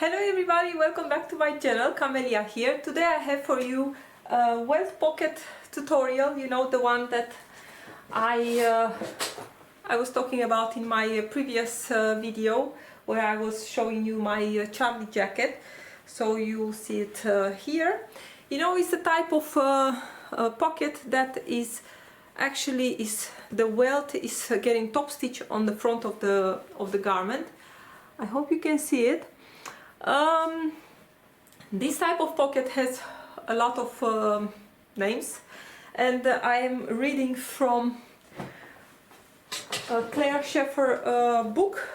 Hello everybody, welcome back to my channel. Camelia here. Today I have for you a welt pocket tutorial, you know, the one that I was talking about in my previous video where I was showing you my Charlie jacket. So you'll see it here. You know, it's the type of pocket that is actually the welt is getting top stitch on the front of the garment. I hope you can see it. This type of pocket has a lot of names, and I am reading from Claire Scheffer book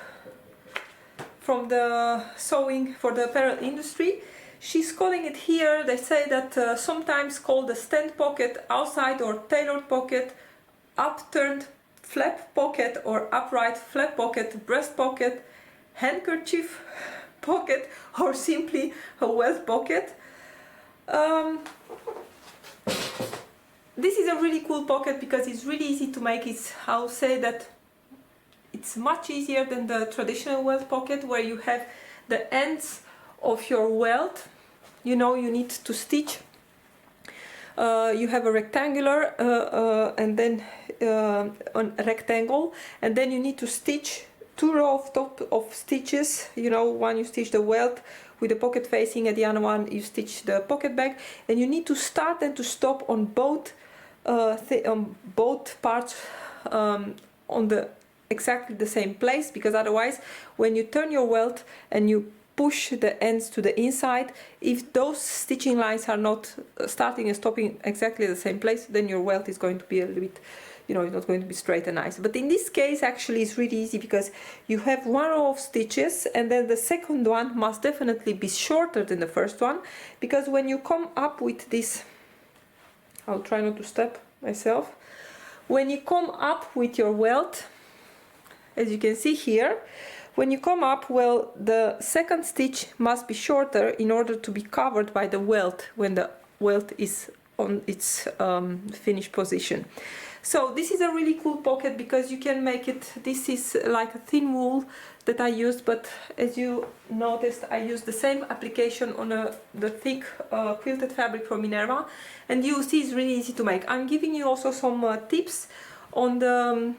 from the sewing for the apparel industry. She's calling it here, they say that sometimes called the stand pocket, outside or tailored pocket, upturned flap pocket or upright flap pocket, breast pocket, handkerchief pocket, or simply a welt pocket. This is a really cool pocket because it's really easy to make. I'll say that it's much easier than the traditional welt pocket where you have the ends of your welt. You know, you need to stitch. You have a rectangular and then a rectangle, and then you need to stitch two rows of stitches. You know, one you stitch the welt with the pocket facing, and the other one you stitch the pocket back, and you need to start and to stop on both parts on the exactly the same place, because otherwise when you turn your welt and you push the ends to the inside, if those stitching lines are not starting and stopping exactly the same place, then your welt is going to be a little bit, you know, it's not going to be straight and nice. But in this case actually it's really easy because you have one row of stitches, and then the second one must definitely be shorter than the first one, because when you come up with this, I'll try not to step myself, when you come up with your welt, as you can see here, when you come up, well, the second stitch must be shorter in order to be covered by the welt when the welt is on its finished position. So this is a really cool pocket because you can make it, this is like a thin wool that I used, but as you noticed I used the same application on the thick quilted fabric from Minerva, and you see it's really easy to make. I'm giving you also some tips on at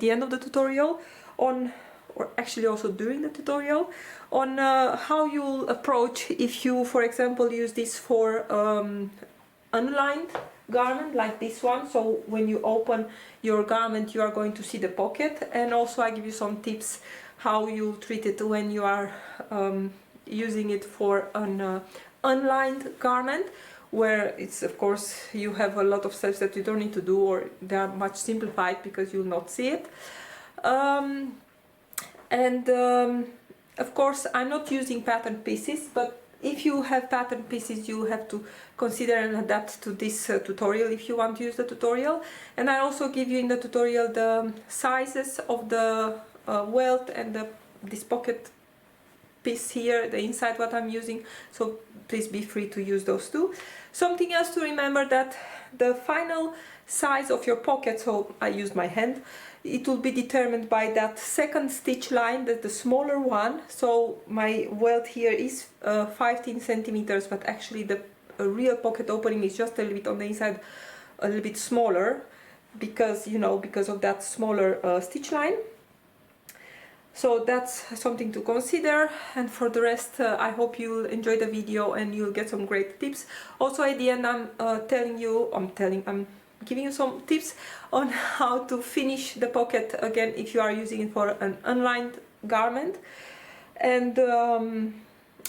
the end of the tutorial on, or actually also during the tutorial, on how you'll approach if you, for example, use this for unlined garment like this one. So when you open your garment you are going to see the pocket, and also I give you some tips how you treat it when you are using it for an unlined garment, where it's, of course, you have a lot of steps that you don't need to do, or they are much simplified because you'll not see it. Of course I'm not using pattern pieces, but if you have pattern pieces you have to consider and adapt to this tutorial if you want to use the tutorial. And I also give you in the tutorial the sizes of the welt and this pocket piece here, the inside what I'm using, so please be free to use those too. Something else to remember, that the final size of your pocket, so I used my hand, it will be determined by that second stitch line, that the smaller one. So my welt here is 15 centimeters, but actually the real pocket opening is just a little bit on the inside, a little bit smaller, because, you know, because of that smaller stitch line. So that's something to consider, and for the rest I hope you'll enjoy the video and you'll get some great tips. Also at the end I'm giving you some tips on how to finish the pocket again if you are using it for an unlined garment, and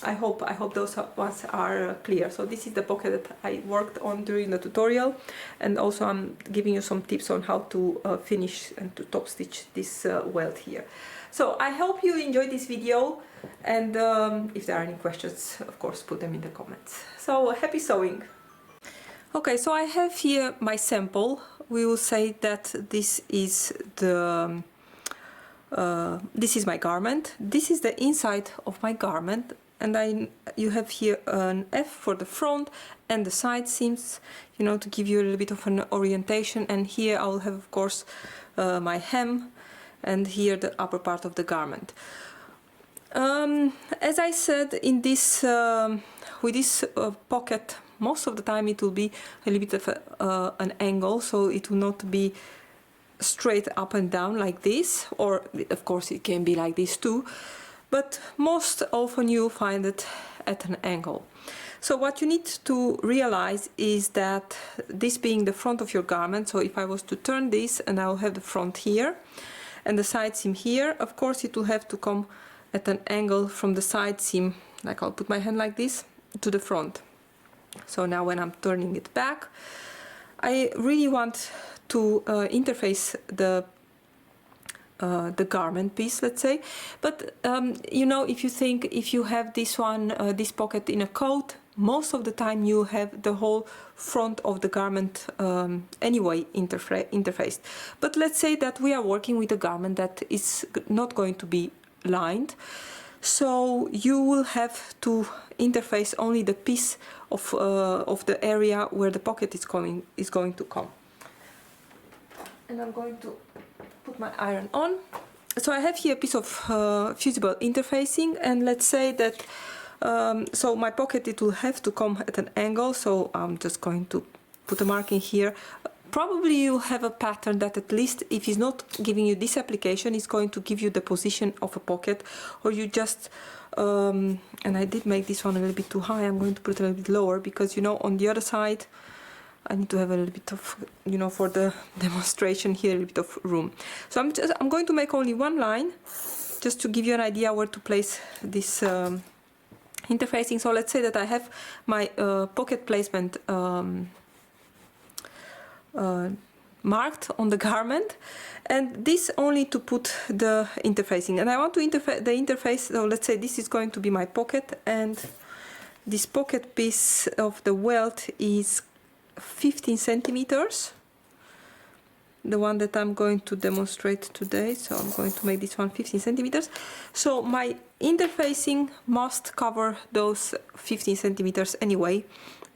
I hope those ones are clear. So this is the pocket that I worked on during the tutorial, and also I'm giving you some tips on how to finish and to top stitch this welt here. So I hope you enjoyed this video, and if there are any questions, of course, put them in the comments. So happy sewing! Okay, so I have here my sample. We will say that this is my garment. This is the inside of my garment, and you have here an F for the front and the side seams, you know, to give you a little bit of an orientation. And here I will have, of course, my hem, and here the upper part of the garment. As I said, in this with this pocket, most of the time it will be a little bit of an angle, so it will not be straight up and down like this, or of course it can be like this too, but most often you'll find it at an angle. So what you need to realize is that this being the front of your garment, so if I was to turn this and I'll have the front here and the side seam here, of course it will have to come at an angle from the side seam, like I'll put my hand like this, to the front. So now when I'm turning it back, I really want to interface the garment piece, let's say. But you know, if you think, if you have this one, this pocket in a coat, most of the time you have the whole front of the garment anyway interfaced. But let's say that we are working with a garment that is not going to be lined, so you will have to interface only the piece of the area where the pocket is going to come. And I'm going to put my iron on. So I have here a piece of fusible interfacing, and let's say that so my pocket, it will have to come at an angle, so I'm just going to put a marking here. Probably you have a pattern that, at least if it's not giving you this application, it's going to give you the position of a pocket, or you just and I did make this one a little bit too high. I'm going to put it a little bit lower, because you know, on the other side I need to have a little bit of, you know, for the demonstration here, a little bit of room. So I'm going to make only one line, just to give you an idea where to place this interfacing. So let's say that I have my pocket placement marked on the garment, and this only to put the interfacing. And I want to the interface, so let's say this is going to be my pocket, and this pocket piece of the welt is 15 centimeters, the one that I'm going to demonstrate today. So I'm going to make this one 15 centimeters. So my interfacing must cover those 15 centimeters anyway,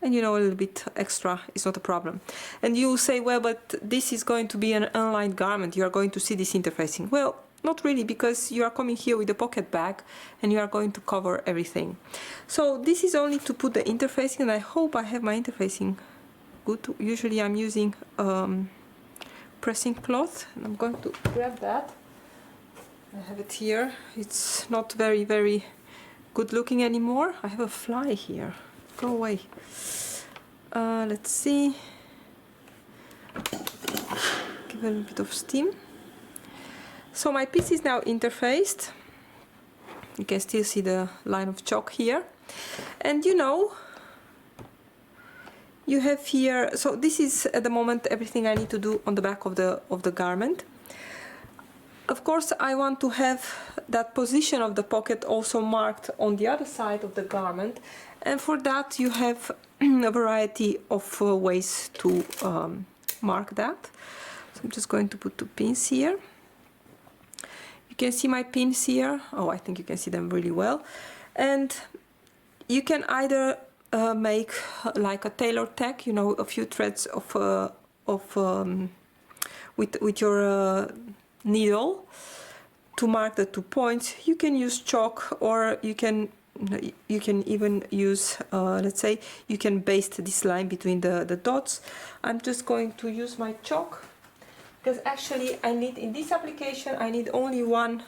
and you know, a little bit extra is not a problem. And you say, well, but this is going to be an unlined garment, you are going to see this interfacing. Well, not really, because you are coming here with a pocket bag and you are going to cover everything. So this is only to put the interfacing, and I hope I have my interfacing good. Usually I'm using pressing cloth, and I'm going to grab that. I have it here. It's not very good looking anymore. I have a fly here. Go away. Let's see. Give a little bit of steam. So my piece is now interfaced. You can still see the line of chalk here, and you know, you have here, so this is at the moment everything I need to do on the back of the garment. Of course, I want to have that position of the pocket also marked on the other side of the garment, and for that you have a variety of ways to mark that. So I'm just going to put 2 pins here. You can see my pins here. Oh, I think you can see them really well. And you can either make like a tailor tack, you know, a few threads with your needle to mark the 2 points. You can use chalk, or you can even use let's say you can baste this line between the dots. I'm just going to use my chalk, because actually I need, in this application, I need only one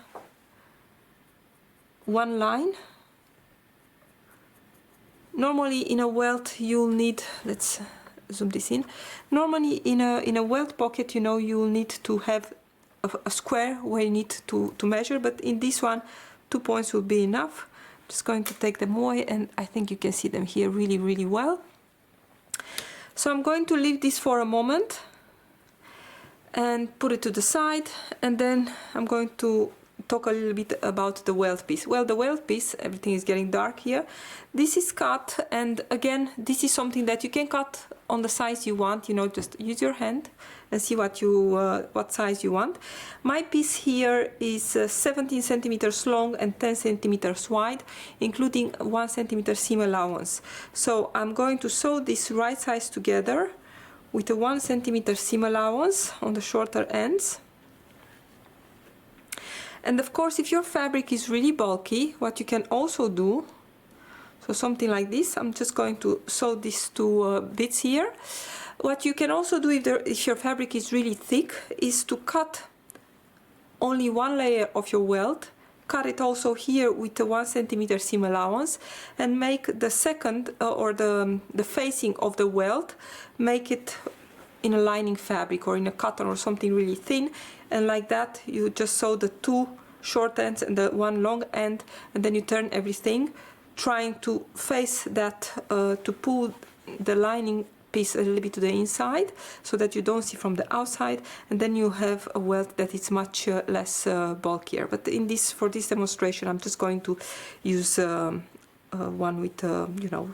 line. Normally in a welt you'll need, let's zoom this in. Normally in a welt pocket, you know, you'll need to have a square where you need to measure, but in this one 2 points will be enough. I'm just going to take them away, and I think you can see them here really well. So I'm going to leave this for a moment and put it to the side, and then I'm going to talk a little bit about the welt piece. Well, the welt piece, everything is getting dark here. This is cut, and again, this is something that you can cut on the size you want. You know, just use your hand and see what size you want. My piece here is 17 centimeters long and 10 centimeters wide, including 1 centimeter seam allowance. So I'm going to sew this right size together with a 1 centimeter seam allowance on the shorter ends. And of course, if your fabric is really bulky, what you can also do, so something like this, I'm just going to sew these two bits here. What you can also do if your fabric is really thick is to cut only one layer of your welt, cut it also here with a 1 centimeter seam allowance, and make the second or the facing of the welt, make it in a lining fabric or in a cotton or something really thin, and like that you just sew the two short ends and the one long end, and then you turn everything, trying to face that to pull the lining piece a little bit to the inside so that you don't see from the outside, and then you have a welt that is much less bulkier. But for this demonstration I'm just going to use one with you know,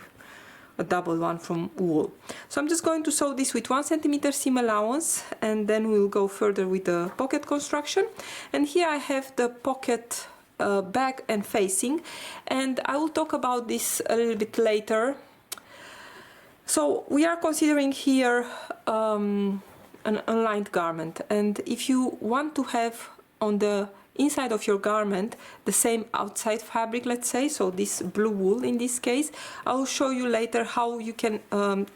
a double one from wool. So I'm just going to sew this with 1 centimeter seam allowance, and then we'll go further with the pocket construction. And here I have the pocket back and facing, and I will talk about this a little bit later. So we are considering here an unlined garment, and if you want to have on the inside of your garment the same outside fabric, let's say, so this blue wool in this case, I will show you later how you can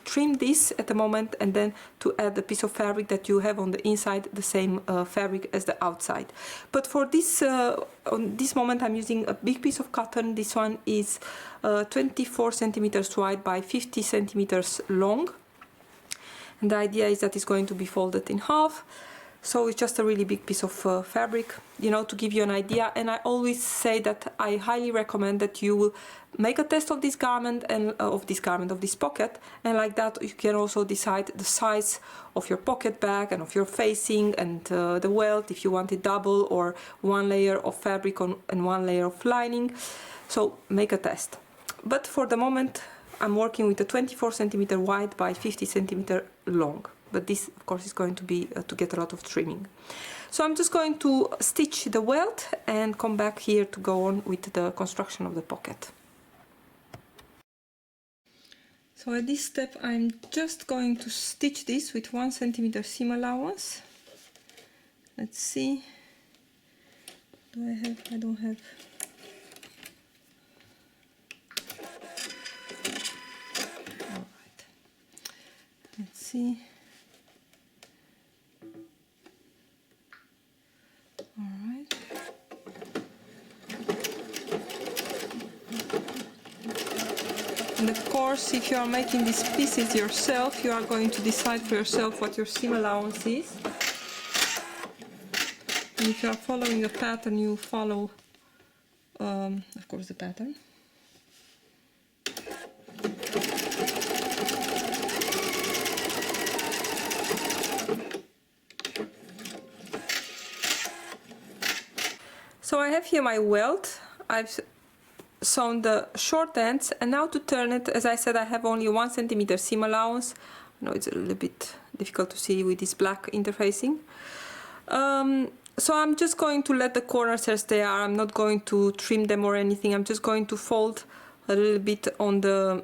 trim this at the moment and then to add the piece of fabric that you have on the inside the same fabric as the outside. But for this on this moment I'm using a big piece of cotton. This one is 24 centimeters wide by 50 centimeters long, and the idea is that it's going to be folded in half. So it's just a really big piece of fabric, you know, to give you an idea. And I always say that I highly recommend that you will make a test of this garment and of this pocket, and like that you can also decide the size of your pocket bag and of your facing and the welt, if you want it double or one layer of fabric and one layer of lining. So make a test. But for the moment I'm working with a 24 centimeter wide by 50 centimeter long. But this of course is going to be to get a lot of trimming. So I'm just going to stitch the welt and come back here to go on with the construction of the pocket. So at this step I'm just going to stitch this with 1 centimeter seam allowance. Let's see, I don't have. All right, let's see. Alright. And of course, if you are making these pieces yourself, you are going to decide for yourself what your seam allowance is. And if you are following a pattern, you follow, of course, the pattern. So I have here my welt. I've sewn the short ends, and now to turn it, as I said, I have only 1 centimeter seam allowance. I know it's a little bit difficult to see with this black interfacing. So I'm just going to let the corners as they are. I'm not going to trim them or anything. I'm just going to fold a little bit on the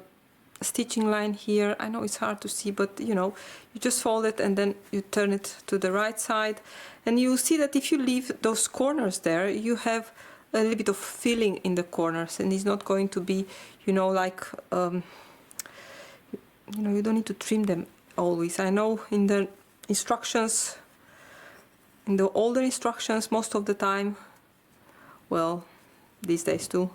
stitching line here. I know it's hard to see, but you know, you just fold it and then you turn it to the right side, and you see that if you leave those corners there, you have a little bit of filling in the corners, and it's not going to be, you know, like you know, you don't need to trim them always. I know in the instructions, in the older instructions, most of the time, well, these days too,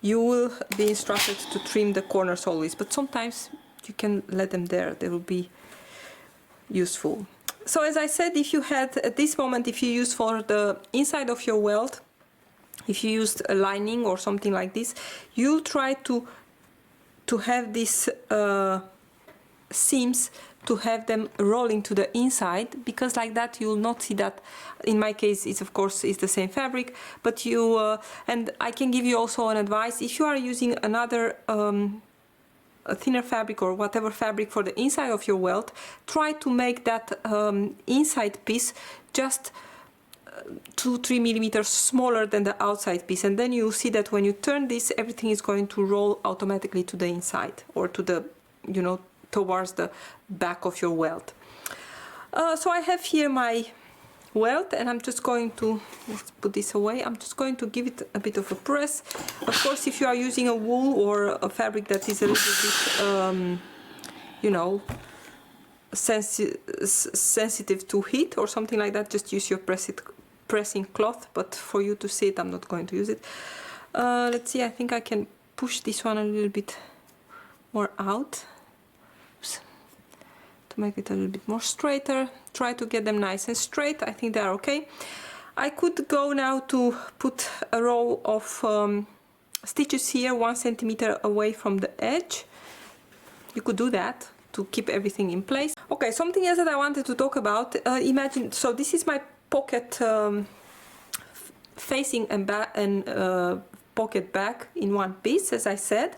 you will be instructed to trim the corners always, but sometimes you can let them there, they will be useful. So as I said, if you had at this moment, if you use for the inside of your welt, if you used a lining or something like this, you'll try to have these seams, to have them rolling to the inside, because like that you'll not see that. In my case, it's of course it's the same fabric, but you and I can give you also an advice: if you are using another a thinner fabric or whatever fabric for the inside of your welt, try to make that inside piece just 2-3 millimeters smaller than the outside piece, and then you'll see that when you turn this, everything is going to roll automatically to the inside, or to the, you know, towards the back of your welt. So I have here my welt, and I'm just going to, let's put this away, I'm just going to give it a bit of a press. Of course, if you are using a wool or a fabric that is a little bit, you know, sensitive to heat or something like that, just use your pressing cloth, but for you to see it, I'm not going to use it. Let's see, I think I can push this one a little bit more out. Oops. To make it a little bit more straighter. Try to get them nice and straight. I think they are okay. I could go now to put a row of stitches here 1 centimeter away from the edge. You could do that to keep everything in place. Okay, something else that I wanted to talk about. Imagine, so this is my pocket facing and back and pocket back in one piece, as I said.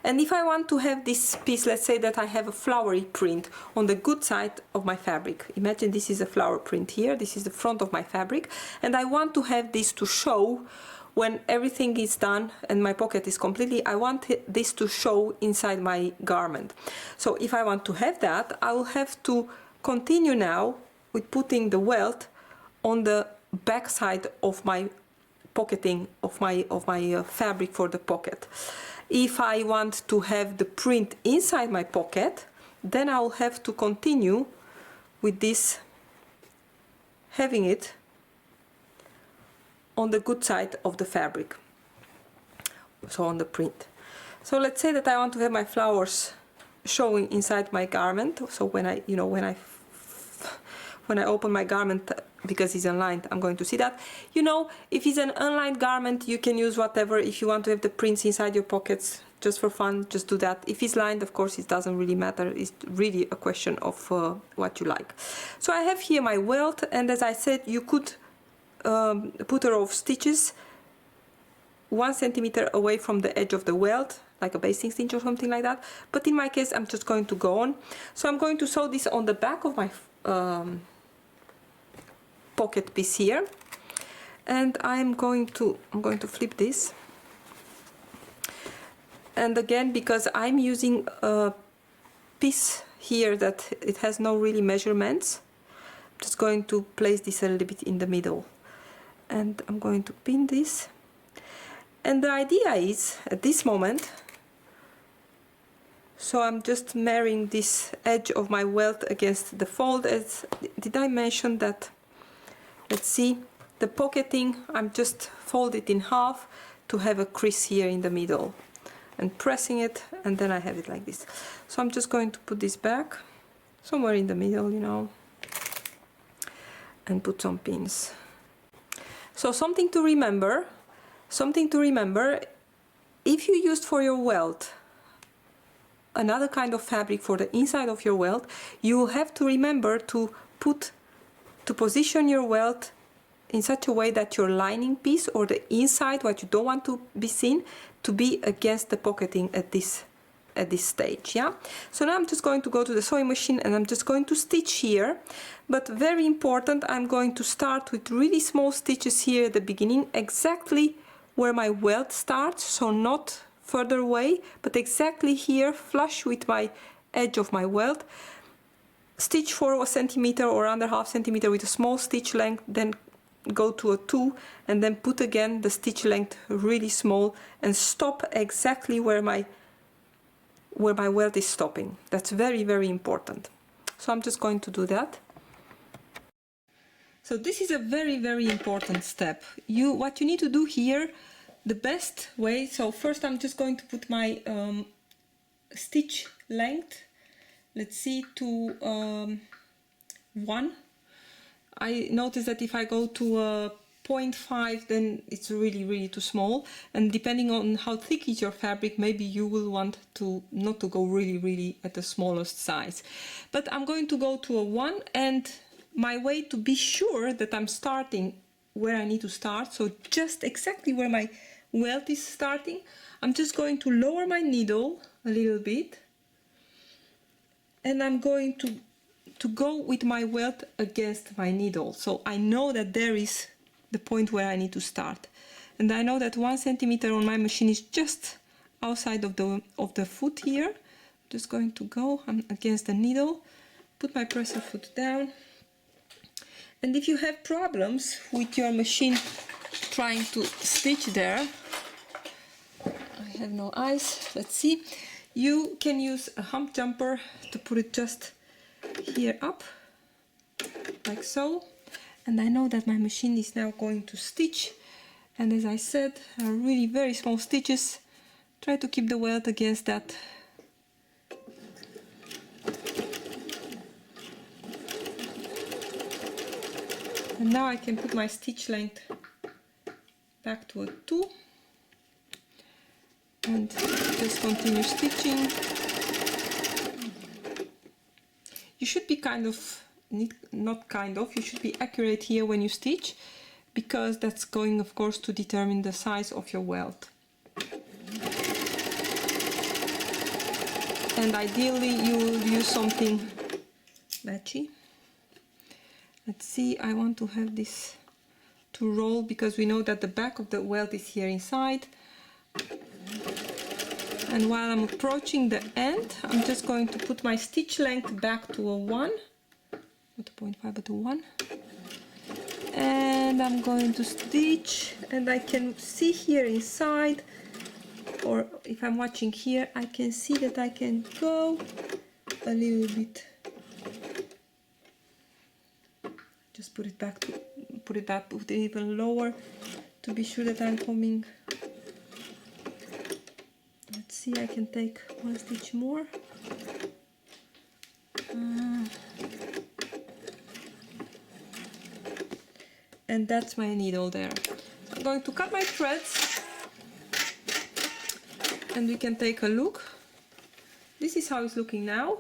And if I want to have this piece, let's say that I have a flowery print on the good side of my fabric. Imagine this is a flower print here, this is the front of my fabric, and I want to have this to show when everything is done and my pocket is completely, I want this to show inside my garment. So if I want to have that, I will have to continue now with putting the welt on the back side of my pocketing of my fabric for the pocket. If I want to have the print inside my pocket, then I'll have to continue with this, having it on the good side of the fabric, so on the print. So let's say that I want to have my flowers showing inside my garment. So when I, you know, when I open my garment, because it's unlined, I'm going to see that. You know, if it's an unlined garment, you can use whatever. If you want to have the prints inside your pockets just for fun, just do that. If it's lined, of course, it doesn't really matter. It's really a question of what you like. So I have here my welt, and as I said, you could put a row of stitches 1 centimeter away from the edge of the welt, like a basting stitch or something like that. But in my case, I'm just going to go on. So I'm going to sew this on the back of my pocket piece here, and I'm going to flip this. And again, because I'm using a piece here that it has no really measurements, I'm just going to place this a little bit in the middle, and I'm going to pin this. And the idea is, at this moment, so I'm just marrying this edge of my welt against the fold. As did I mention that? Let's see, the pocketing, I'm just fold it in half to have a crease here in the middle, and pressing it, and then I have it like this. So I'm just going to put this back somewhere in the middle, you know, and put some pins. So something to remember, if you used for your welt another kind of fabric for the inside of your welt, you have to remember to position your welt in such a way that your lining piece or the inside, what you don't want to be seen, to be against the pocketing at this stage. Yeah. So now I'm just going to go to the sewing machine, and I'm just going to stitch here. But very important, I'm going to start with really small stitches here at the beginning, exactly where my welt starts, so not further away, but exactly here, flush with my edge of my welt. Stitch for 1 centimeter or under ½ centimeter with a small stitch length, then go to a 2, and then put again the stitch length really small, and stop exactly where my welt is stopping. That's very, very important. So I'm just going to do that. So this is a very, very important step. What you need to do here, the best way, so first I'm just going to put my stitch length, let's see, to 1. I notice that if I go to 0.5, then it's really, really too small, and depending on how thick is your fabric, maybe you will want to not to go really, really at the smallest size. But I'm going to go to a 1, and my way to be sure that I'm starting where I need to start, so just exactly where my welt is starting, I'm just going to lower my needle a little bit, and I'm going to go with my welt against my needle, so I know that there is the point where I need to start. And I know that 1 centimeter on my machine is just outside of the foot here. I'm just going to go against the needle, put my presser foot down, And if you have problems with your machine trying to stitch there, I have no eyes, let's see, you can use a hump jumper to put it just here up, like so. And I know that my machine is now going to stitch, and as I said, really very small stitches. Try to keep the welt against that. And now I can put my stitch length back to a 2 and just continue stitching. You should be you should be accurate here when you stitch, because that's going, of course, to determine the size of your welt. And ideally you will use something matchy. Let's see, I want to have this to roll, because we know that the back of the welt is here inside. And while I'm approaching the end, I'm just going to put my stitch length back to a 1, not a 0.5 but a 1. And I'm going to stitch, and I can see here inside, or if I'm watching here, I can see that I can go a little bit. Just put it back, put it even lower to be sure that I'm coming. Let's see, I can take one stitch more. And that's my needle there. I'm going to cut my threads, and we can take a look. This is how it's looking now.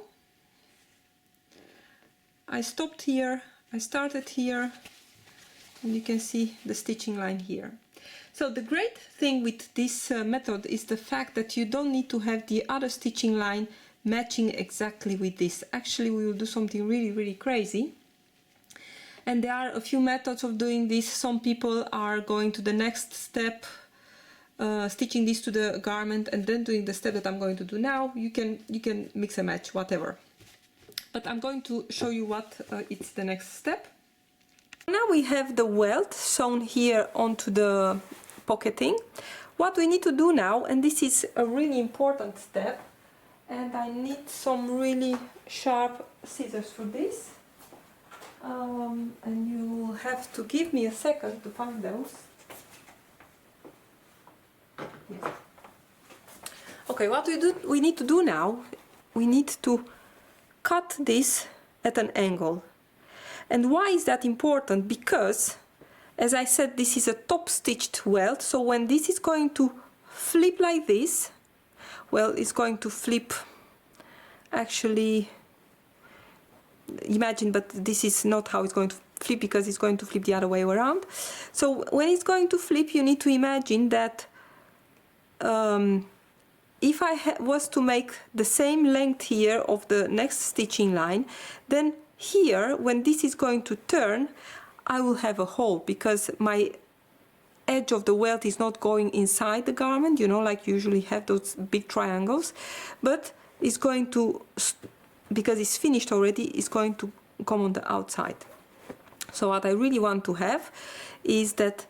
I stopped here, I started here, and you can see the stitching line here. So the great thing with this method is the fact that you don't need to have the other stitching line matching exactly with this. Actually, we will do something really crazy. And there are a few methods of doing this. Some people are going to the next step, stitching this to the garment and then doing the step that I'm going to do now. You can mix and match, whatever. But I'm going to show you what it's the next step. Now we have the welt sewn here onto the pocketing. What we need to do now, and this is a really important step, and I need some really sharp scissors for this. And you will have to give me a second to find those. Yes. Okay, what we need to do now, we need to cut this at an angle. And why is that important? Because, as I said, this is a top stitched welt, so when this is going to flip like this, well, it's going to flip, actually, imagine, but this is not how it's going to flip, because it's going to flip the other way around. So when it's going to flip, you need to imagine that if I was to make the same length here of the next stitching line, then here, when this is going to turn, I will have a hole, because my edge of the welt is not going inside the garment, you know, like you usually have those big triangles, but it's going to, because it's finished already, it's going to come on the outside. So what I really want to have is that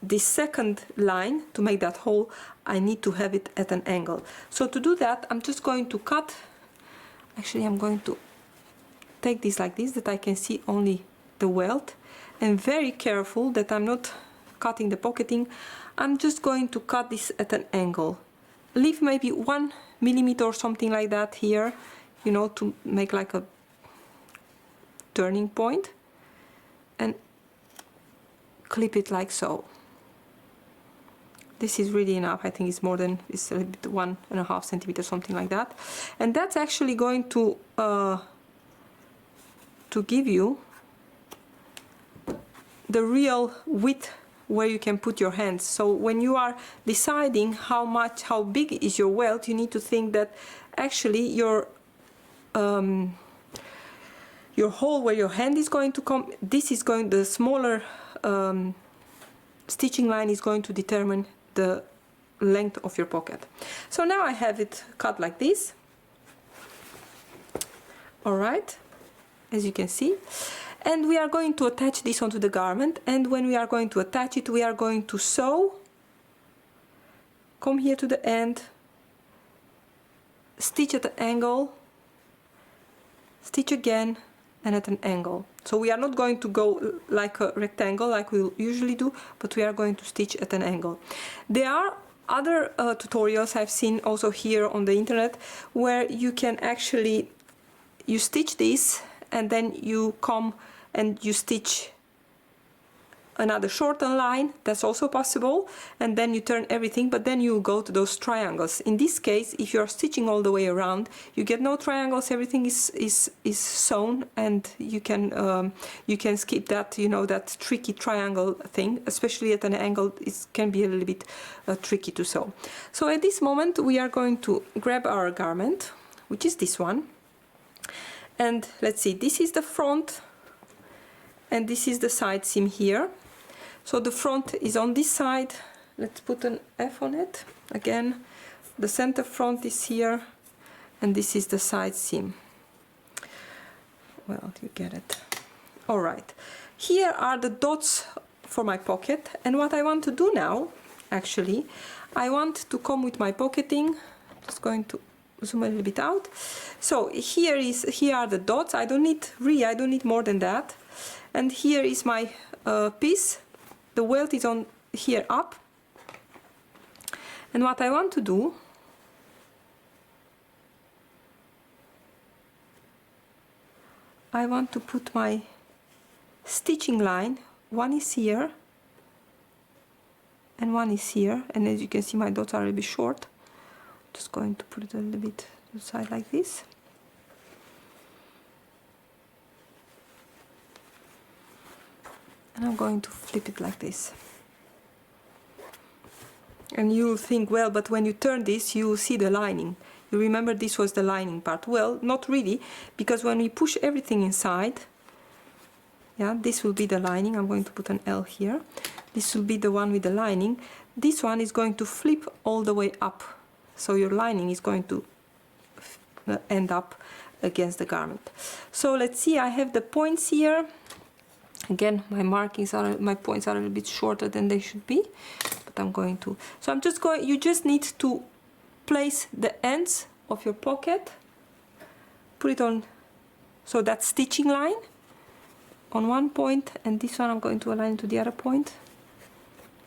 this second line, to make that hole, I need to have it at an angle. So to do that, I'm just going to cut, actually I'm going to take this like this, that I can see only the welt, and very careful that I'm not cutting the pocketing. I'm just going to cut this at an angle. Leave maybe 1 millimeter or something like that here, you know, to make like a turning point, and clip it like so. This is really enough. I think it's more than, it's a little bit, 1.5 centimeters, something like that. And that's actually going to give you the real width where you can put your hands. So when you are deciding how big is your welt, you need to think that actually your hole where your hand is going to come, this is going, the smaller stitching line is going to determine the length of your pocket. So now I have it cut like this. All right, as you can see. And we are going to attach this onto the garment, and when we are going to attach it, we are going to sew, come here to the end, stitch at an angle, stitch again, and at an angle. So we are not going to go like a rectangle like we usually do, but we are going to stitch at an angle. There are other tutorials I've seen also here on the internet where you can actually, you stitch this and then you come and you stitch another shortened line. That's also possible, and then you turn everything, but then you go to those triangles. In this case, if you're stitching all the way around, you get no triangles, everything is sewn, and you can skip that, you know, that tricky triangle thing, especially at an angle. It can be a little bit tricky to sew. So at this moment we are going to grab our garment, which is this one, and let's see, this is the front and this is the side seam here. So the front is on this side. Let's put an F on it. Again, the center front is here, and this is the side seam. Well, you get it. All right. Here are the dots for my pocket, and what I want to do now, actually, I want to come with my pocketing. Just going to zoom a little bit out. So here are the dots. I don't need more than that. And here is my piece. The welt is on here up, and what I want to do, I want to put my stitching line. One is here and one is here, and as you can see my dots are a little bit short. Just going to put it a little bit to the side like this. And I'm going to flip it like this. And you'll think, well, but when you turn this, you will see the lining. You remember this was the lining part. Well, not really, because when we push everything inside, yeah, this will be the lining. I'm going to put an L here. This will be the one with the lining. This one is going to flip all the way up. So your lining is going to end up against the garment. So let's see, I have the points here. Again, my points are a little bit shorter than they should be, but I'm going to. So I'm just going. You just need to place the ends of your pocket. Put it on. So that stitching line on one point, and this one I'm going to align to the other point,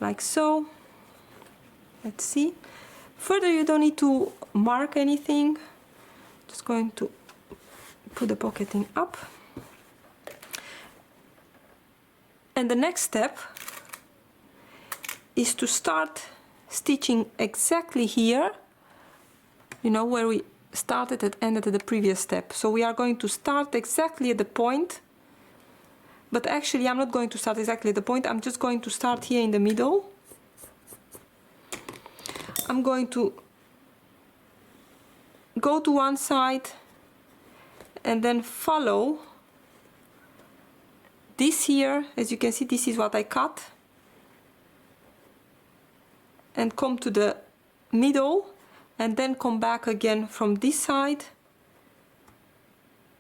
like so. Let's see. Further, you don't need to mark anything. Just going to put the pocketing up. And the next step is to start stitching exactly here, you know, where we started and ended at the previous step. So we are going to start exactly at the point, but actually I'm not going to start exactly at the point. I'm just going to start here in the middle. I'm going to go to one side and then follow this here. As you can see, this is what I cut, and come to the middle, and then come back again from this side,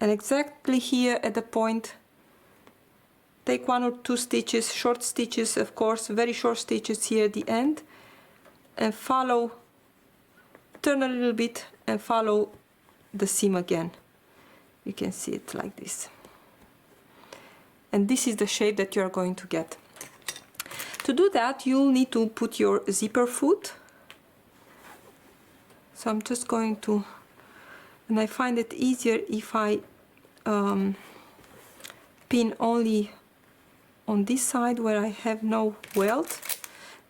and exactly here at the point take one or two stitches, short stitches, of course, very short stitches here at the end, and follow, turn a little bit and follow the seam again. You can see it like this. And this is the shape that you are going to get. To do that, you'll need to put your zipper foot. So I'm just going to, and I find it easier if I pin only on this side where I have no welt,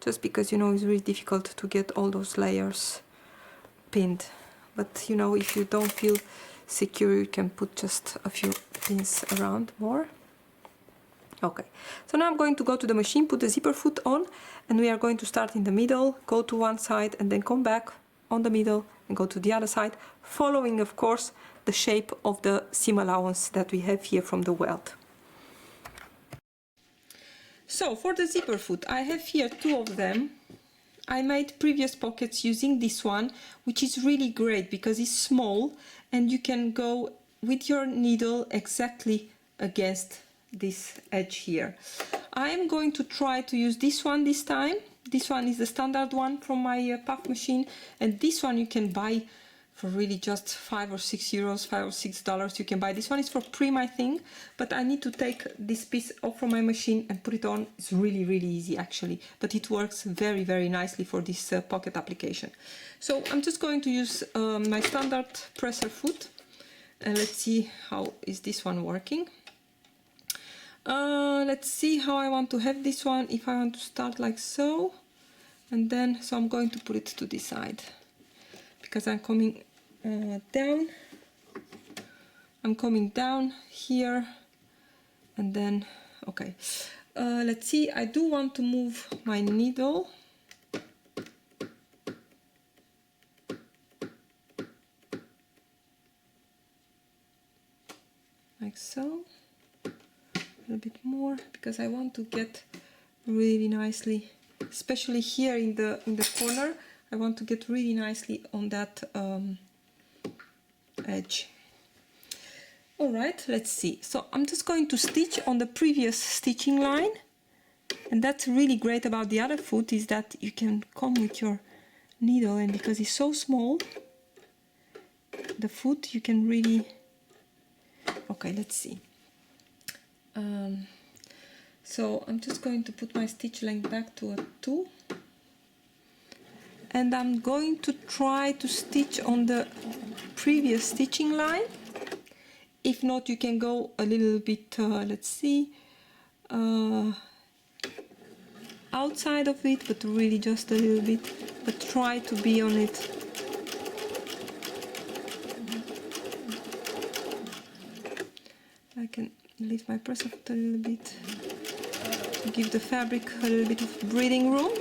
just because, you know, it's really difficult to get all those layers pinned. But, you know, if you don't feel secure, you can put just a few pins around more. Okay, so now I'm going to go to the machine, put the zipper foot on, and we are going to start in the middle, go to one side, and then come back on the middle and go to the other side, following, of course, the shape of the seam allowance that we have here from the welt. So for the zipper foot, I have here two of them. I made previous pockets using this one, which is really great because it's small and you can go with your needle exactly against this edge here. I am going to try to use this one this time. This one is the standard one from my puff machine, and this one you can buy for really just €5 or €6, $5 or $6. You can buy this one. It's for Prim, I think, but I need to take this piece off from my machine and put it on. It's really, really easy actually, but it works very, very nicely for this pocket application. So I'm just going to use my standard presser foot, and let's see how is this one working. Let's see how I want to have this one. If I want to start like so, and then so I'm going to put it to this side because I'm coming down. I'm coming down here, and then okay. Let's see. I do want to move my needle. Like so. A bit more because I want to get really nicely, especially here in the corner. I want to get really nicely on that edge. All right, let's see. So I'm just going to stitch on the previous stitching line, and that's really great about the other foot is that you can come with your needle, and because it's so small, the foot you can really. Okay, let's see. So I'm just going to put my stitch length back to a 2, and I'm going to try to stitch on the previous stitching line. If not, you can go a little bit, let's see, outside of it, but really just a little bit, but try to be on it. I can lift my presser foot a little bit to give the fabric a little bit of breathing room.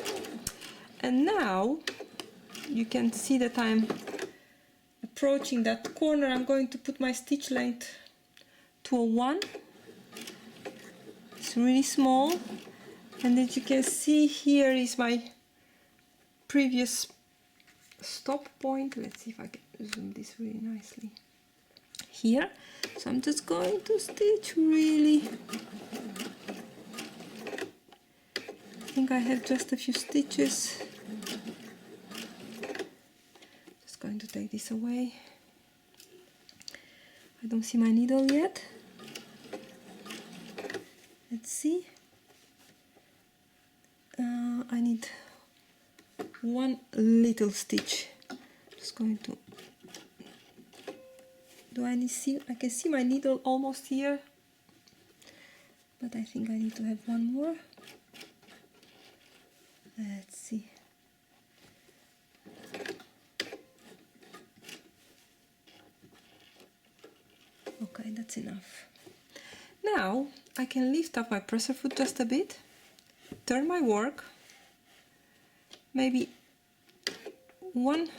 And now you can see that I'm approaching that corner. I'm going to put my stitch length to a 1. It's really small, and as you can see, here is my previous stop point. Let's see if I can zoom this really nicely here. So I'm just going to stitch really. I think I have just a few stitches. Just going to take this away. I don't see my needle yet. Let's see. I need one little stitch. Just going to. Do I need see? I can see my needle almost here, but I think I need to have one more. Let's see. Okay, that's enough. Now I can lift up my presser foot just a bit, turn my work, maybe 1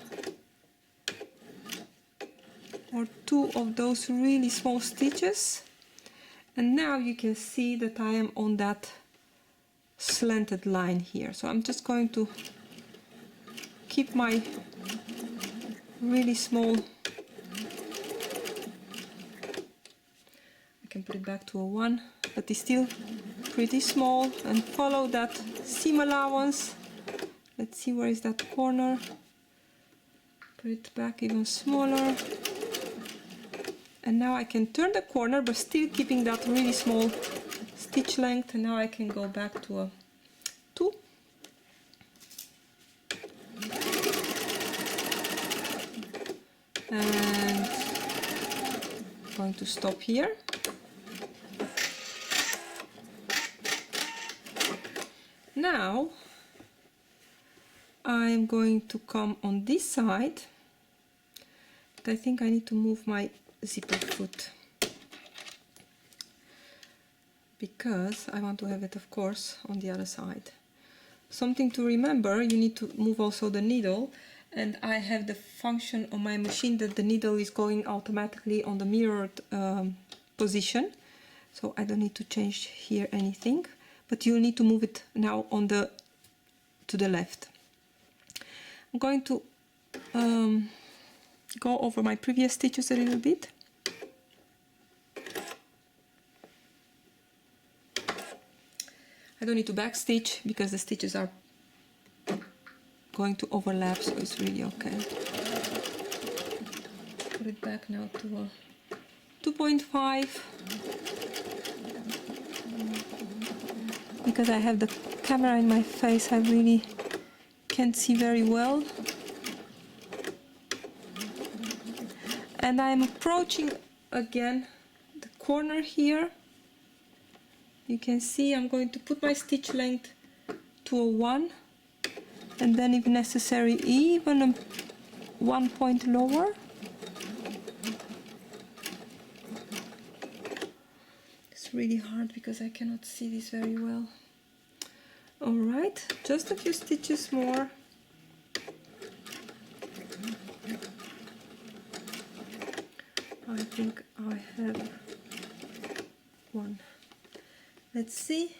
or 2 of those really small stitches, and now you can see that I am on that slanted line here. So I'm just going to keep my really small, I can put it back to a 1, but it's still pretty small, and follow that seam allowance. Let's see, where is that corner? Put it back even smaller. And now I can turn the corner, but still keeping that really small stitch length. And now I can go back to a 2. And I'm going to stop here. Now I'm going to come on this side, but I think I need to move my zipper foot because I want to have it, of course, on the other side. Something to remember, you need to move also the needle, and I have the function on my machine that the needle is going automatically on the mirrored position, so I don't need to change here anything, but you need to move it now on the to the left. I'm going to go over my previous stitches a little bit. don't need to backstitch because the stitches are going to overlap, so it's really okay. Put it back now to 2.5 because I have the camera in my face. I really can't see very well, and I'm approaching again the corner here. You can see I'm going to put my stitch length to a 1, and then if necessary even 1 point lower. It's really hard because I cannot see this very well. Alright, just a few stitches more. I think I have 1. Let's see.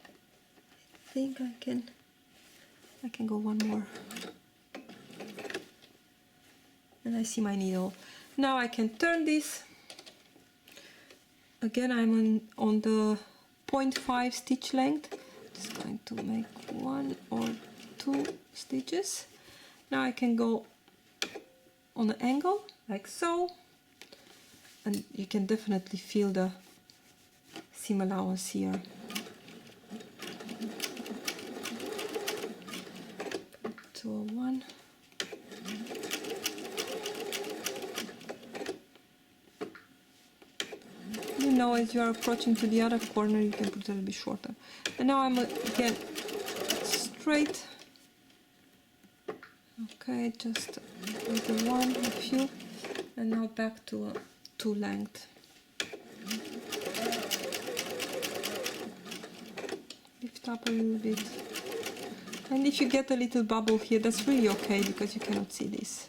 I think I can go 1 more. And I see my needle. Now I can turn this. Again, I'm on the 0.5 stitch length. Just going to make 1 or 2 stitches. Now I can go on an angle like so, and you can definitely feel the seam allowance here. To a 1. You know, as you are approaching to the other corner, you can put it a little bit shorter. And now I'm again straight. Okay, just with the 1, a few, and now back to a 2 length. Lift up a little bit. And if you get a little bubble here, that's really okay because you cannot see this.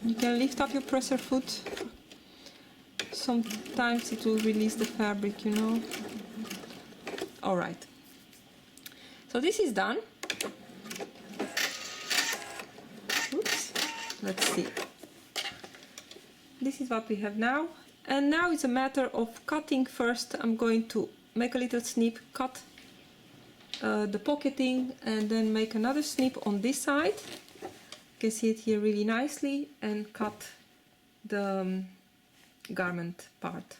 You can lift up your presser foot. Sometimes it will release the fabric, you know. Alright. So this is done. Oops. Let's see. This is what we have now. And now it's a matter of cutting first. I'm going to make a little snip, cut the pocketing, and then make another snip on this side. You can see it here really nicely, and cut the garment part.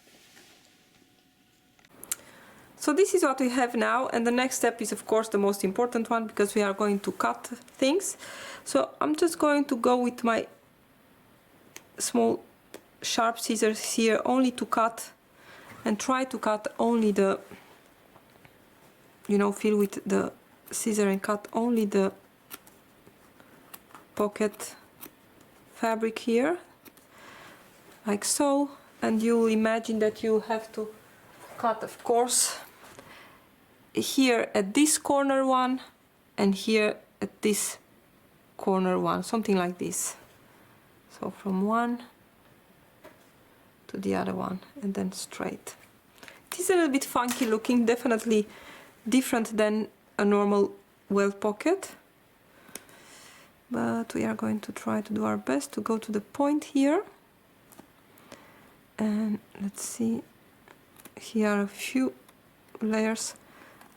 So this is what we have now, and the next step is of course the most important one because we are going to cut things. So I'm just going to go with my small sharp scissors here only to cut, and try to cut only the, you know, feel with the scissor and cut only the pocket fabric here, like so. And you will imagine that you have to cut, of course, here at this corner one and here at this corner one, something like this. So from one to the other one and then straight. It is a little bit funky looking, definitely different than a normal welt pocket, but we are going to try to do our best to go to the point here. And let's see, here are a few layers,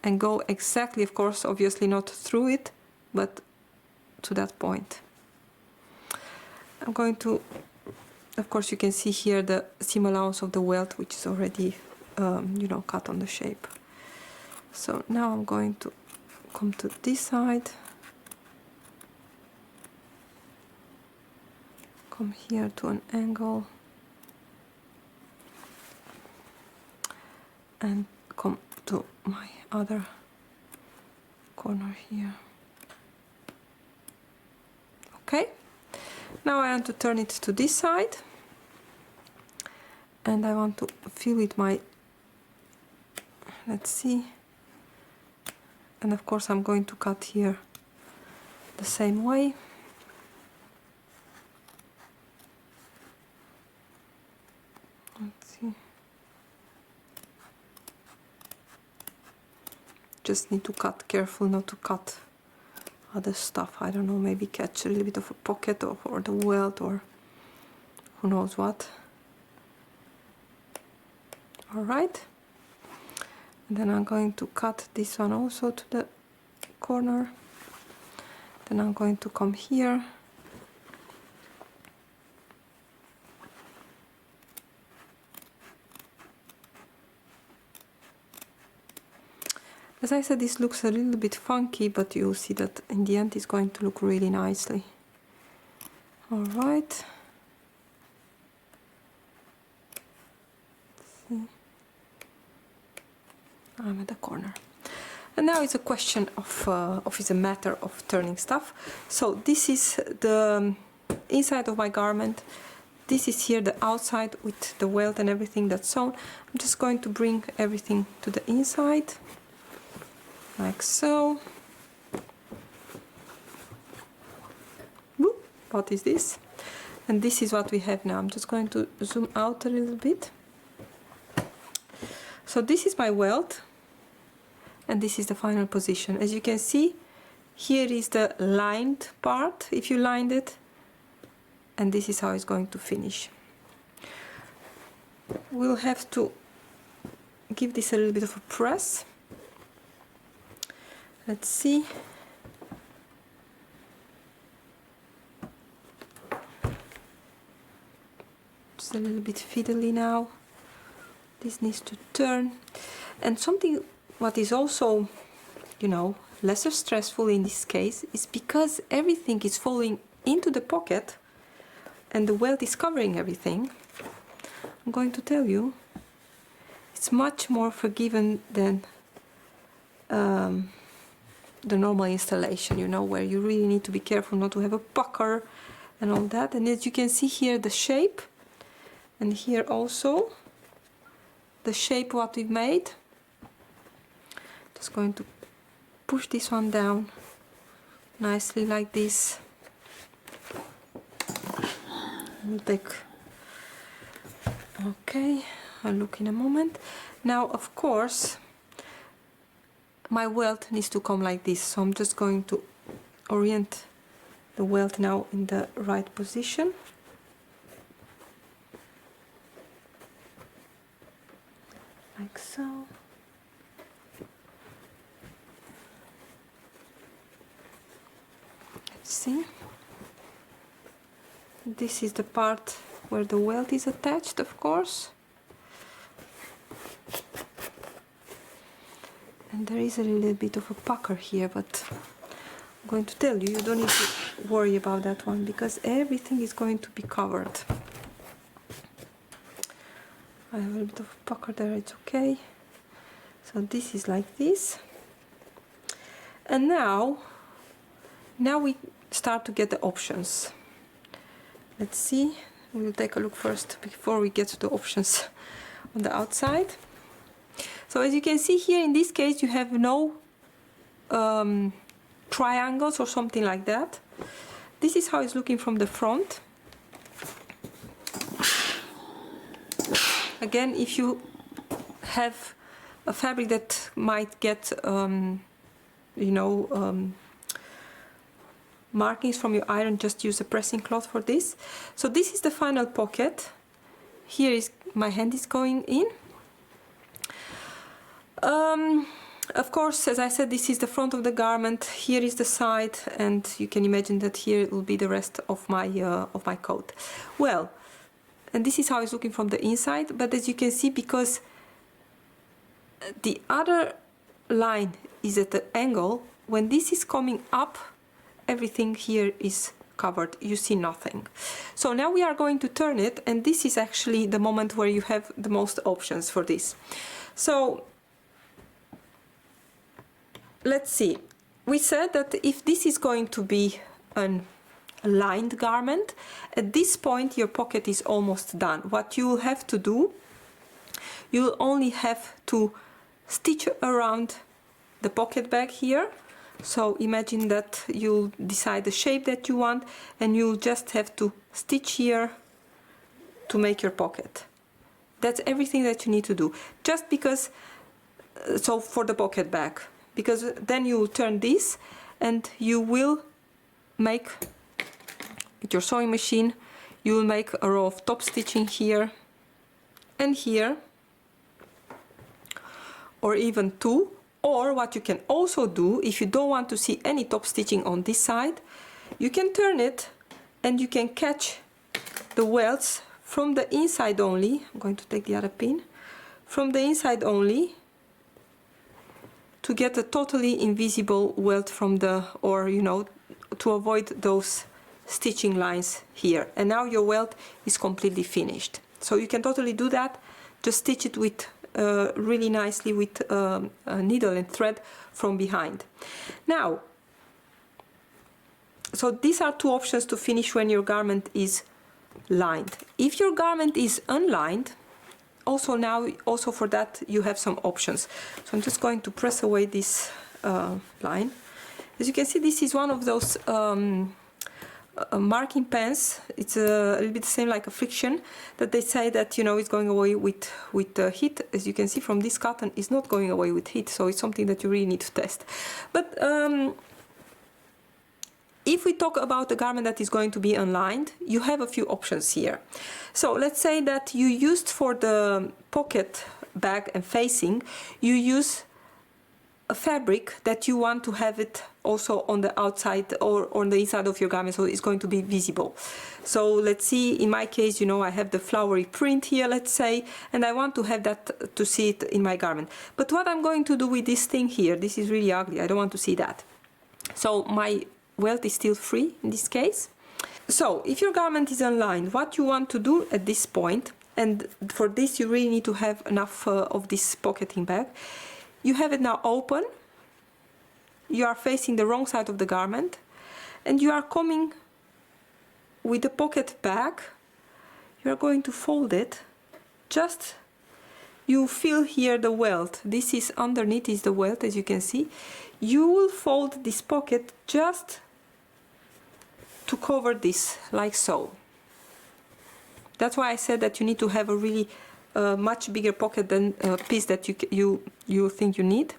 and go exactly, of course, obviously not through it, but to that point. I'm going to, of course, you can see here the seam allowance of the welt, which is already, you know, cut on the shape. So now I'm going to come to this side, come here to an angle, and come to my other corner here. Okay, now I want to turn it to this side, and I want to fill with my, let's see, and of course I'm going to cut here the same way. Let's see. Just need to cut careful not to cut other stuff. I don't know, maybe catch a little bit of a pocket or the welt or who knows what. All right. Then I'm going to cut this one also to the corner. Then I'm going to come here. As I said, this looks a little bit funky, but you'll see that in the end it's going to look really nicely. All right. See. I'm at the corner. And now it's a question of it's a matter of turning stuff. So this is the inside of my garment. This is here the outside with the welt and everything that's sewn. I'm just going to bring everything to the inside, like so. Whoop, what is this? And this is what we have now. I'm just going to zoom out a little bit. So this is my welt, and this is the final position. As you can see, here is the lined part, if you lined it, and this is how it's going to finish. We'll have to give this a little bit of a press. Let's see. Just a little bit fiddly now. This needs to turn. And something what is also, you know, lesser stressful in this case is because everything is falling into the pocket and the welt is covering everything. I'm going to tell you, it's much more forgiving than the normal installation, you know, where you really need to be careful not to have a pucker and all that. And as you can see here, the shape, and here also the shape what we've made. Just going to push this one down nicely like this. We'll take, okay, I'll look in a moment. Now of course my welt needs to come like this, so I'm just going to orient the welt now in the right position. Like so. Let's see. This is the part where the welt is attached, of course. And there is a little bit of a pucker here, but I'm going to tell you, you don't need to worry about that one because everything is going to be covered. I have a little bit of a pucker there, it's okay. So this is like this. And now we start to get the options. Let's see, we'll take a look first before we get to the options on the outside. So as you can see here, in this case you have no triangles or something like that. This is how it's looking from the front. Again, if you have a fabric that might get markings from your iron, just use a pressing cloth for this. So this is the final pocket. Here is my hand is going in. Of course, as I said, this is the front of the garment. Here is the side, and you can imagine that here will be the rest of my coat. Well, and this is how it's looking from the inside. But as you can see, because the other line is at the angle, when this is coming up, everything here is covered. You see nothing. So now we are going to turn it, and this is actually the moment where you have the most options for this. So let's see. We said that if this is going to be an lined garment, at this point your pocket is almost done. What you will have to do, you will only have to stitch around the pocket bag here. So imagine that you'll decide the shape that you want, and you'll just have to stitch here to make your pocket. That's everything that you need to do, just because, so for the pocket bag, because then you will turn this and you will make, with your sewing machine, you will make a row of top stitching here and here, or even 2. Or what you can also do, if you don't want to see any top stitching on this side, you can turn it and you can catch the welts from the inside only. I'm going to take the other pin. From the inside only, to get a totally invisible welt from the, or you know, to avoid those stitching lines here. And now your welt is completely finished. So you can totally do that. Just stitch it with really nicely with a needle and thread from behind. Now, so these are 2 options to finish when your garment is lined. If your garment is unlined, also for that you have some options. So I'm just going to press away this line. As you can see, this is one of those marking pens. It's a little bit the same like a friction, that they say that, you know, it's going away with heat. As you can see from this cotton, it's not going away with heat, so it's something that you really need to test. But if we talk about a garment that is going to be unlined, you have a few options here. So let's say that you used for the pocket bag and facing, you use a fabric that you want to have it also on the outside or on the inside of your garment, so it's going to be visible. So let's see, in my case, you know, I have the flowery print here, let's say, and I want to have that to see it in my garment. But what I'm going to do with this thing here, this is really ugly, I don't want to see that. So my welt is still free in this case. So if your garment is unlined, what you want to do at this point, and for this you really need to have enough of this pocketing bag, you have it now open, you are facing the wrong side of the garment, and you are coming with the pocket back, you are going to fold it, just, you feel here the welt, this is underneath is the welt, as you can see. You will fold this pocket just to cover this, like so. That's why I said that you need to have a really much bigger pocket than a piece that you think you need.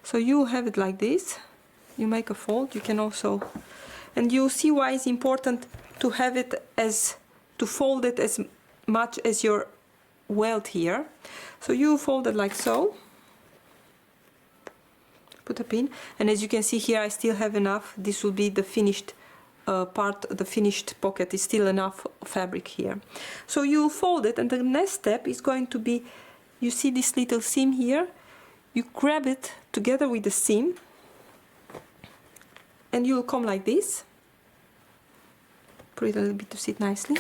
So you have it like this, you make a fold, you can also, and you see why it's important to have it as, to fold it as much as your welt here. So you fold it like so, put a pin, and as you can see here I still have enough, this will be the finished part, the finished pocket is still enough fabric here. So you fold it, and the next step is going to be, you see this little seam here, you grab it together with the seam and you will come like this, put it a little bit to sit nicely,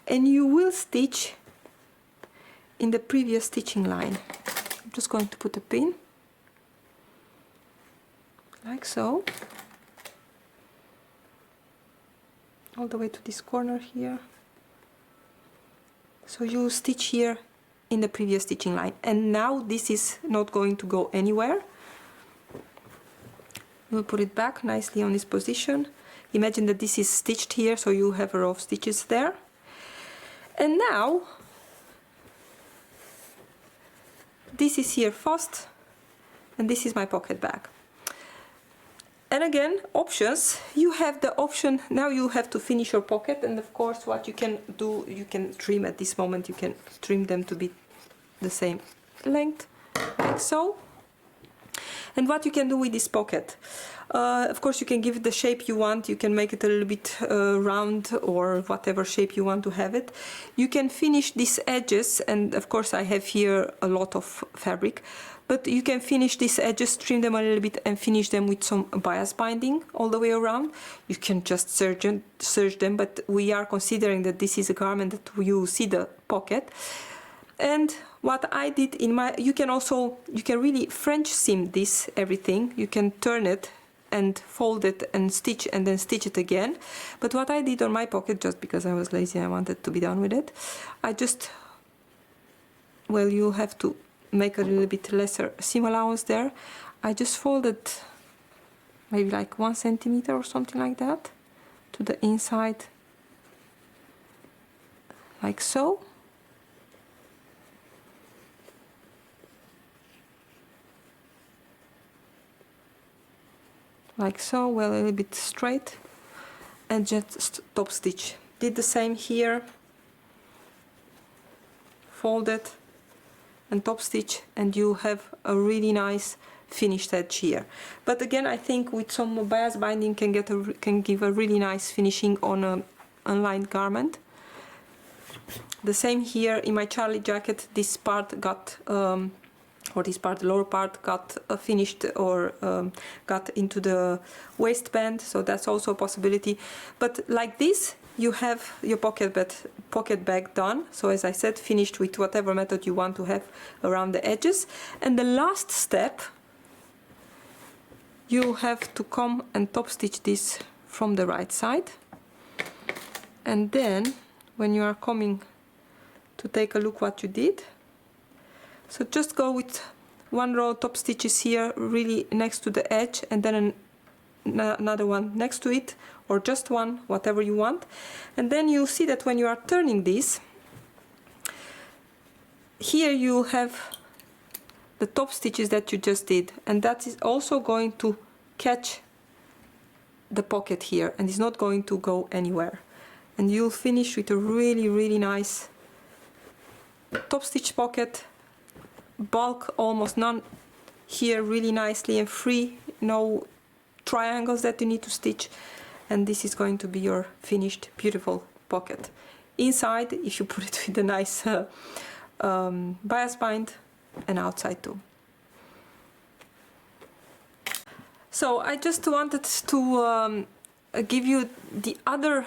and you will stitch in the previous stitching line. I'm just going to put a pin like so, all the way to this corner here. So you stitch here in the previous stitching line, and now this is not going to go anywhere. We'll put it back nicely on this position. Imagine that this is stitched here, so you have a row of stitches there. And now this is here first, and this is my pocket bag. And again, options, you have the option, now you have to finish your pocket, and of course what you can do, you can trim at this moment, you can trim them to be the same length, like so. And what you can do with this pocket, of course you can give it the shape you want, you can make it a little bit round or whatever shape you want to have it. You can finish these edges, and of course I have here a lot of fabric, but you can finish these edges, trim them a little bit and finish them with some bias binding all the way around. You can just serge them, but we are considering that this is a garment that you see the pocket. And what I did in my, you can really French seam this everything. You can turn it and fold it and stitch and then stitch it again. But what I did on my pocket, just because I was lazy, I wanted to be done with it, I just, well, you have to make a little bit lesser seam allowance there. I just folded maybe like 1 centimeter or something like that to the inside, like so. Like so, well, a little bit straight, and just top stitch. Did the same here, fold it, and top stitch, and you have a really nice finished edge here. But again, I think with some bias binding can give a really nice finishing on an unlined garment. The same here in my Charlie jacket. This part got or this part, the lower part, got finished or got into the waistband, so that's also a possibility. But like this, you have your pocket bag done. So as I said, finished with whatever method you want to have around the edges. And the last step, you have to come and top stitch this from the right side. And then when you are coming to take a look what you did, so just go with one row top stitches here really next to the edge, and then another one next to it, or just one, whatever you want. And then you'll see that when you are turning this, here you have the top stitches that you just did, and that is also going to catch the pocket here and is not going to go anywhere. And you'll finish with a really nice top stitch pocket, bulk almost none here, really nicely and free, no triangles that you need to stitch, and this is going to be your finished beautiful pocket. Inside, if you put it with a nice bias bind, and outside too. So I just wanted to give you the other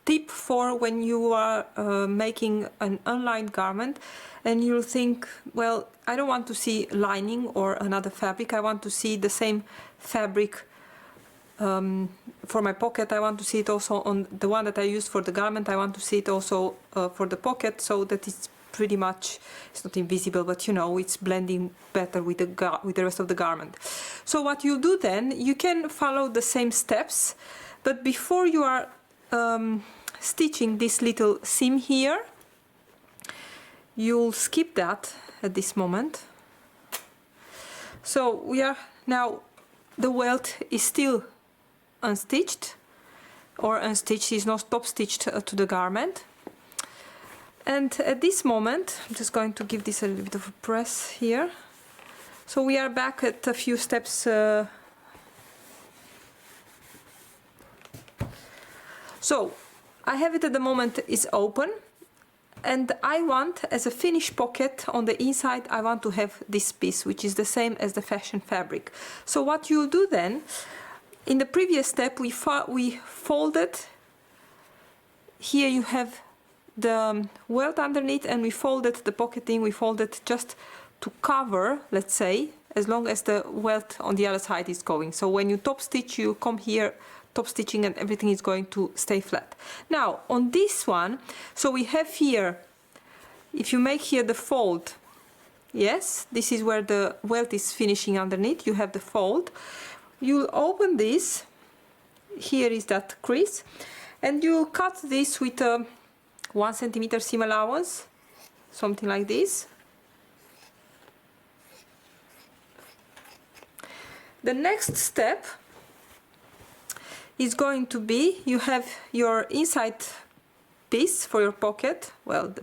tip for when you are making an unlined garment and you think, well, I don't want to see lining or another fabric, I want to see the same fabric for my pocket. I want to see it also on the one that I used for the garment. I want to see it also for the pocket, so that it's pretty much, it's not invisible, but you know, it's blending better with the rest of the garment. So what you do then, you can follow the same steps, but before you are stitching this little seam here, you'll skip that at this moment. So we are now, the welt is still unstitched, or unstitched, is not top stitched to the garment. And at this moment, I'm just going to give this a little bit of a press here. So we are back at a few steps. So I have it at the moment is open, and I want, as a finished pocket on the inside, I want to have this piece, which is the same as the fashion fabric. So what you'll do then, in the previous step we folded, here you have the welt underneath, and we folded the pocketing, we folded just to cover, let's say, as long as the welt on the other side is going. So when you top stitch, you come here top stitching and everything is going to stay flat. Now on this one, so we have here, if you make here the fold, yes, this is where the welt is finishing underneath, you have the fold, you'll open this, here is that crease, and you'll cut this with a 1 centimeter seam allowance, something like this. The next step is going to be, you have your inside piece for your pocket. Well,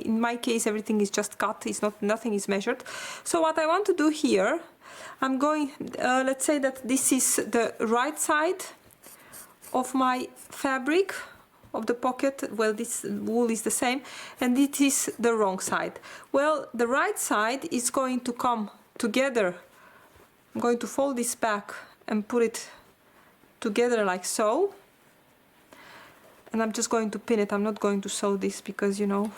in my case everything is just cut, it's not, nothing is measured. So what I want to do here, I'm going, let's say that this is the right side of my fabric of the pocket. Well, this wool is the same, and it is the wrong side. Well, the right side is going to come together. I'm going to fold this back and put it together like so, and I'm just going to pin it. I'm not going to sew this because, you know,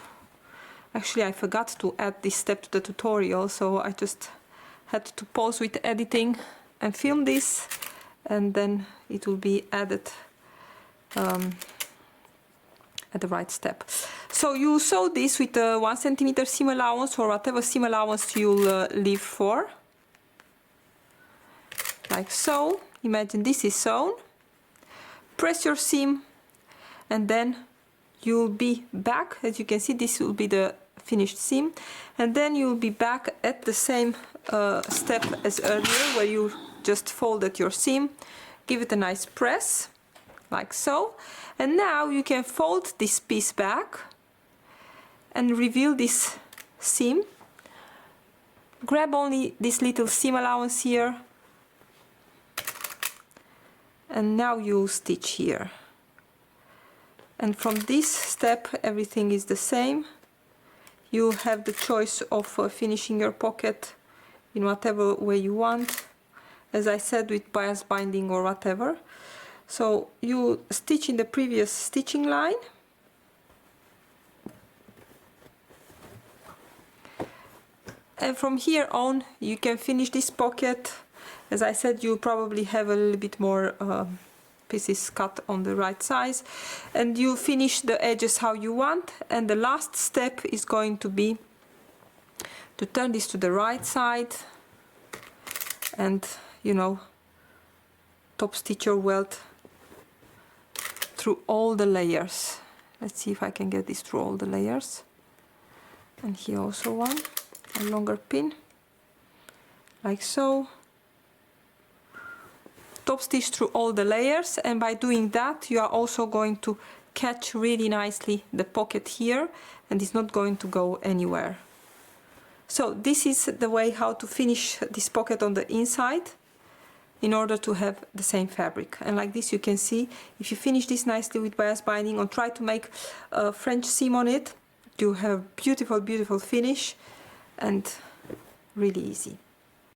actually I forgot to add this step to the tutorial, so I just had to pause with editing and film this, and then it will be added at the right step. So you sew this with a 1 centimeter seam allowance, or whatever seam allowance you'll leave for, like so. Imagine this is sewn, press your seam, and then you'll be back. As you can see, this will be the finished seam, and then you'll be back at the same step as earlier, where you just folded your seam, give it a nice press, like so, and now you can fold this piece back and reveal this seam grab only this little seam allowance here, and now you stitch here. And from this step everything is the same. You have the choice of finishing your pocket in whatever way you want, as I said, with bias binding or whatever. So you stitch in the previous stitching line, and from here on you can finish this pocket. As I said, you probably have a little bit more pieces cut on the right size, and you finish the edges how you want. And the last step is going to be to turn this to the right side and, you know, top stitch your welt through all the layers. Let's see if I can get this through all the layers. And here also one, a longer pin, like so. Top stitch through all the layers, and by doing that you are also going to catch really nicely the pocket here, and it's not going to go anywhere. So this is the way how to finish this pocket on the inside in order to have the same fabric. And like this you can see, if you finish this nicely with bias binding or try to make a French seam on it, you have beautiful finish and really easy.